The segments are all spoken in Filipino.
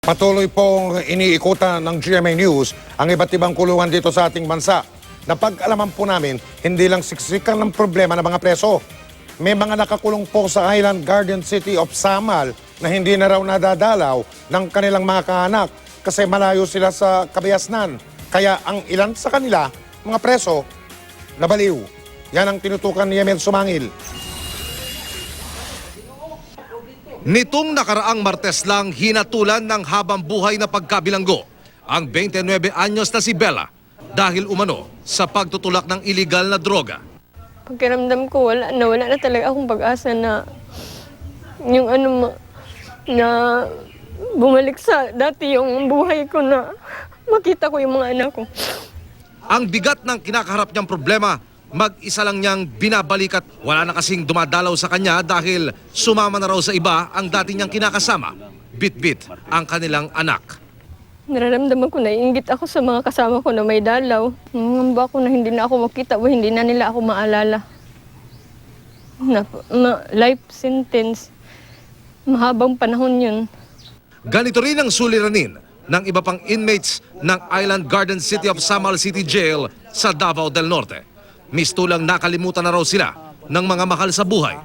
Patuloy pong iniikutan ng GMA News ang iba't ibang kulungan dito sa ating bansa. Napag-alaman po namin, hindi lang siksikan ng problema ng mga preso. May mga nakakulong po sa Island Garden City of Samal na hindi na raw nadadalaw ng kanilang mga kaanak kasi malayo sila sa kabayasnan. Kaya ang ilan sa kanila, mga preso, nabaliw. Yan ang tinutukan ni Emil Sumangil. Nitong nakaraang Martes lang hinatulan ng habang buhay na pagkabilanggo ang 29 anyos na si Bella dahil umano sa pagtutulak ng iligal na droga. Pakiramdam ko wala na talaga akong pag-asa na yung na bumalik sa dati yung buhay ko na makita ko yung mga anak ko. Ang bigat ng kinakaharap niyang problema, mag-isa lang niyang binabalik at wala na kasing dumadalaw sa kanya dahil sumama na raw sa iba ang dati niyang kinakasama. Bit-bit ang kanilang anak. Nararamdaman ko na iinggit ako sa mga kasama ko na may dalaw. Nangamba ako na hindi na ako makita o hindi na nila ako maalala. Life sentence. Mahabang panahon yun. Ganito rin ang suliranin ng iba pang inmates ng Island Garden City of Samal City Jail sa Davao del Norte. Mistulang nakalimutan na raw sila ng mga mahal sa buhay.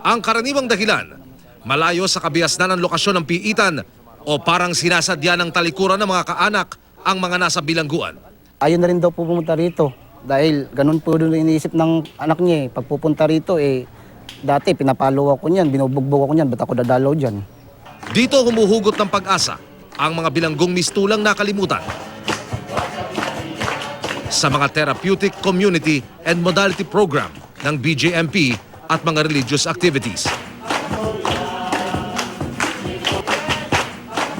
Ang karaniwang dahilan, malayo sa kabiasnan ng lokasyon ng piitan o parang sinasadya ng talikuran ng mga kaanak ang mga nasa bilangguan. Ayaw na rin daw po pumunta rito dahil ganun po doon iniisip ng anak niya. Pag pupunta rito, dati pinapalo ako niyan, binubugbog ako niyan, ba't ako dadalaw dyan? Dito humuhugot ng pag-asa ang mga bilanggong mistulang nakalimutan. Sa mga therapeutic community and modality program ng BJMP at mga religious activities.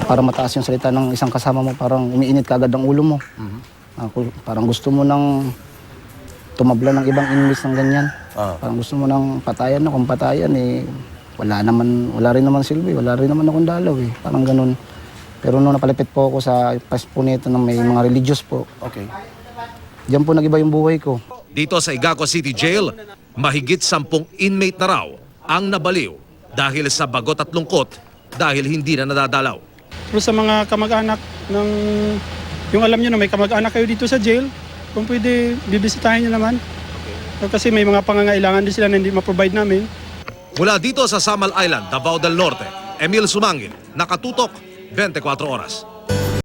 Para mataas yung salita ng isang kasama mo, parang umiinit ka agad ang ulo mo. Parang gusto mo nang tumabla ng ibang inmates ng ganyan. Parang gusto mo nang patayan na, kung patayan wala rin naman silbi, wala rin naman akong dalaw Parang ganun. Pero nung napalapit po ako sa paspo nito ng may mga religious po. Okay. Diyan po nag-iba yung buhay ko. Dito sa Igaco City Jail, mahigit 10 inmate na raw ang nabaliw dahil sa bagot at lungkot dahil hindi na nadadalaw. Pero sa mga kamag-anak ng, yung alam nyo na may kamag-anak kayo dito sa jail, kung pwede, bibisitahin nyo naman. Kasi may mga pangangailangan din sila na hindi ma-provide namin. Mula dito sa Samal Island, Davao del Norte, Emil Sumangil, nakatutok 24 oras.